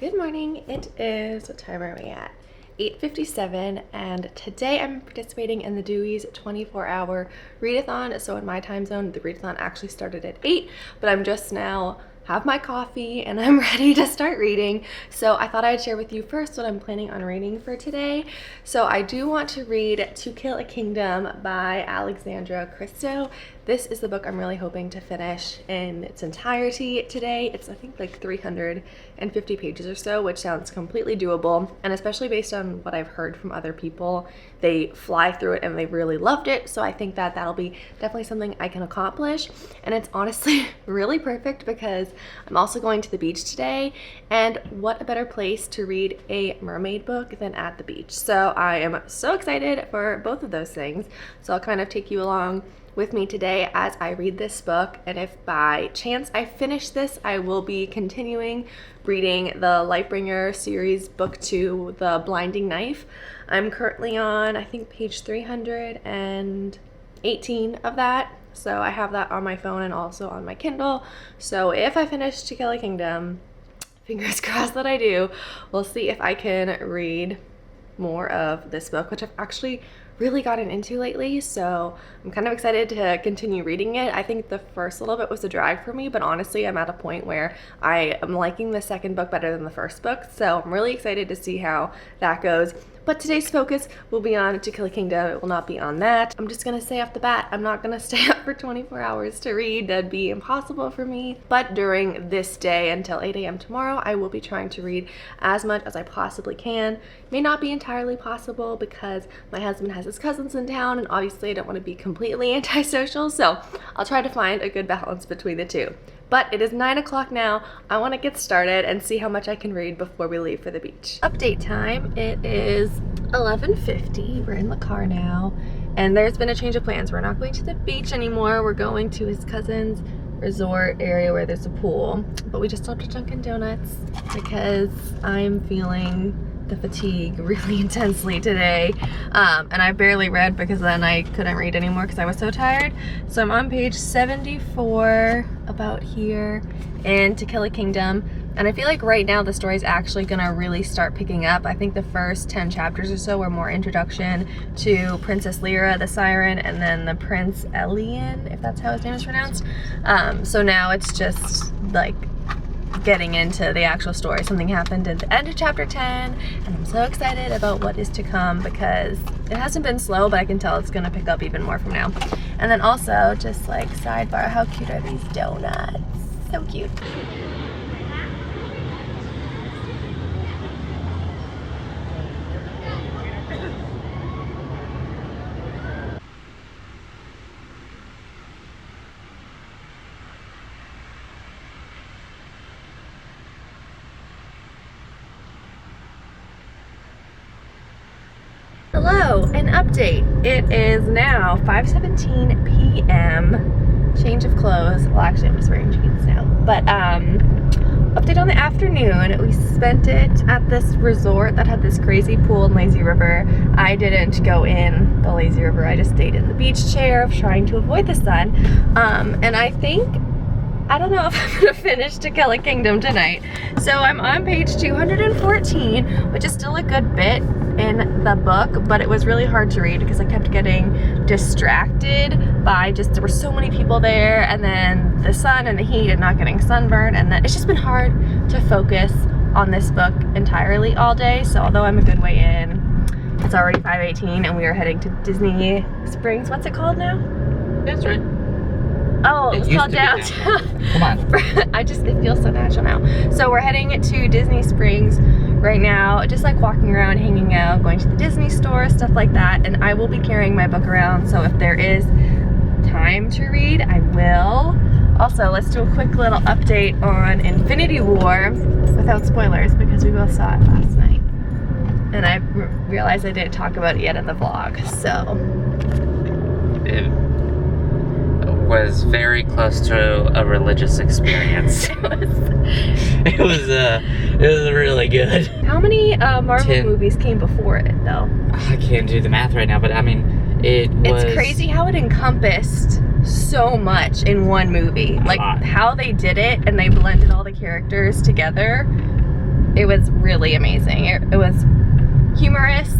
Good morning. It is, what time are we at? 8:57, and today I'm participating in the Dewey's 24-hour readathon. So in my time zone, the readathon actually started at 8, but I'm just now have my coffee and I'm ready to start reading. So I thought I'd share with you first what I'm planning on reading for today. So I do want to read To Kill a Kingdom by Alexandra Christo. This is the book I'm really hoping to finish in its entirety today. It's, I think, like 350 pages or so, which sounds completely doable. And especially based on what I've heard from other people, they fly through it and they really loved it. So I think that that'll be definitely something I can accomplish. And it's honestly really perfect because I'm also going to the beach today. And what a better place to read a mermaid book than at the beach. So I am so excited for both of those things. So I'll kind of take you along with me today as I read this book, and if by chance I finish this, I will be continuing reading the Lightbringer series book 2, The Blinding Knife. I'm currently on, I think, page 318 of that, so I have that on my phone and also on my Kindle. So if I finish To Kill a Kingdom, fingers crossed that I do, we'll see if I can read more of this book, which I've actually really gotten into lately, so I'm kind of excited to continue reading it. I think the first little bit was a drag for me, but honestly I'm at a point where I am liking the second book better than the first book, so I'm really excited to see how that goes. But today's focus will be on To Kill a Kingdom. It will not be on that. I'm just gonna say off the bat, I'm not gonna stay up for 24 hours to read. That'd be impossible for me. But during this day until 8 a.m. tomorrow, I will be trying to read as much as I possibly can. May not be entirely possible because my husband has his cousins in town, and obviously I don't want to be completely antisocial, so I'll try to find a good balance between the two. But it is 9 o'clock now. I want to get started and see how much I can read before we leave for the beach. Update time. It is 11:50. We're in the car now, and there's been a change of plans. We're not going to the beach anymore. We're going to his cousin's resort area where there's a pool, but we just stopped at Dunkin' Donuts because I'm feeling the fatigue really intensely today, and I barely read because then I couldn't read anymore because I was so tired. So I'm on page 74, about here, in To Kill a Kingdom, and I feel like right now the story is actually gonna really start picking up. I think the first 10 chapters or so were more introduction to Princess Lyra, the siren, and then the Prince Elian, if that's how his name is pronounced. So now it's just like getting into the actual story. Something happened at the end of chapter 10, and I'm so excited about what is to come because it hasn't been slow, but I can tell it's gonna pick up even more from now. And then also, just like sidebar, how cute are these donuts? So cute. Hello, an update. It is now 5:17 p.m. Change of clothes. Well, actually I'm just wearing jeans now. But update on the afternoon. We spent it at this resort that had this crazy pool and lazy river. I didn't go in the lazy river. I just stayed in the beach chair trying to avoid the sun. And I don't know if I'm gonna finish To Kill a Kingdom tonight. So I'm on page 214, which is still a good bit in the book, but it was really hard to read because I kept getting distracted by there were so many people there, and then the sun and the heat and not getting sunburned, and then it's just been hard to focus on this book entirely all day. So although I'm a good way in, it's already 5:18 and we are heading to Disney Springs. What's it called now? That's right. Oh, it's called Downtown. Come on. It feels so natural now. So we're heading to Disney Springs right now, just like walking around, hanging out, going to the Disney store, stuff like that. And I will be carrying my book around, so if there is time to read, I will. Also, let's do a quick little update on Infinity War without spoilers because we both saw it last night. And I realized I didn't talk about it yet in the vlog, so. It was very close to a religious experience. It was really good. How many Marvel movies came before it, though? I can't do the math right now, but I mean, it's crazy how it encompassed so much in one movie. Like how they did it and they blended all the characters together. it was really amazing. It was humorous,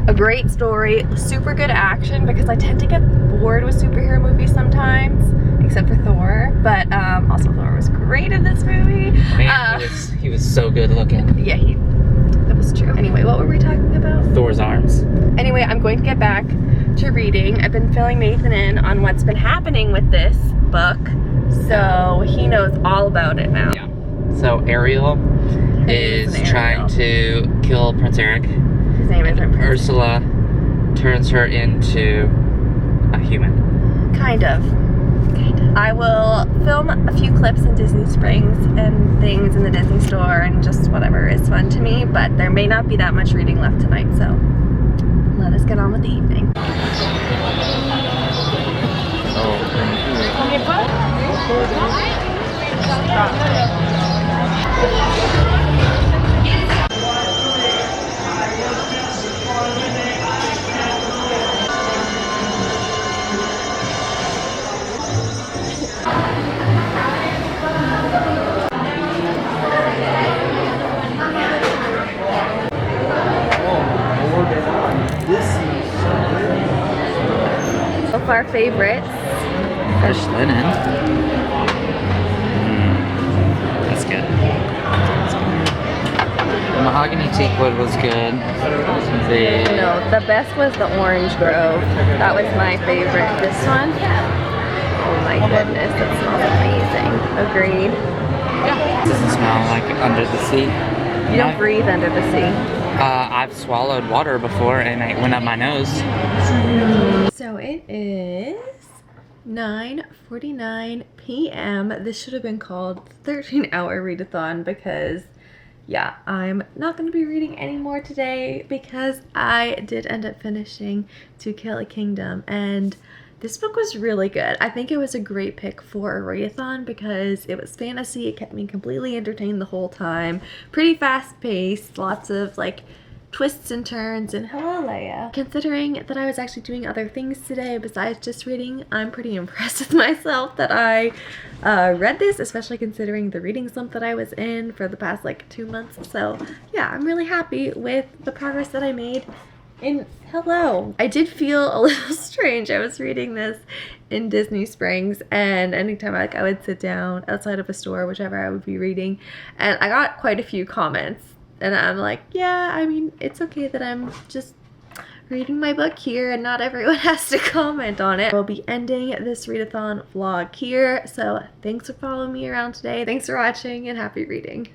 a great story, super good action, because I tend to get bored with superhero movies sometimes, except for Thor, but also Thor was great in this movie. Man, he was so good looking. Yeah, that was true. Anyway, what were we talking about? Thor's arms. Anyway, I'm going to get back to reading. I've been filling Nathan in on what's been happening with this book, so he knows all about it now. Yeah. So Ariel is trying to kill Prince Eric. His name is Prince. Ursula turns her into a human. Kind of. I will film a few clips in Disney Springs and things in the Disney store and just whatever is fun to me, but there may not be that much reading left tonight, so let us get on with the evening. So far, favorites. Fresh linen. That's good. The mahogany teakwood was good. No, the best was the Orange Grove. That was my favorite. This one? Oh my goodness, that smells amazing. Agreed. Doesn't smell like under the sea. You don't breathe under the sea. I've swallowed water before and it went up my nose. So it is 9:49 p.m. This should have been called 13-hour readathon because, yeah, I'm not going to be reading anymore today because I did end up finishing To Kill a Kingdom, and this book was really good. I think it was a great pick for a readathon because it was fantasy. It kept me completely entertained the whole time. Pretty fast-paced, lots of like twists and turns, and hello Leia. Considering that I was actually doing other things today besides just reading, I'm pretty impressed with myself that I read this, especially considering the reading slump that I was in for the past like 2 months. So yeah, I'm really happy with the progress that I made. And hello. I did feel a little strange. I was reading this in Disney Springs, and anytime like I would sit down outside of a store, whichever I would be reading, and I got quite a few comments. And I'm like, yeah, I mean, it's okay that I'm just reading my book here and not everyone has to comment on it. We'll be ending this readathon vlog here. So thanks for following me around today. Thanks for watching and happy reading.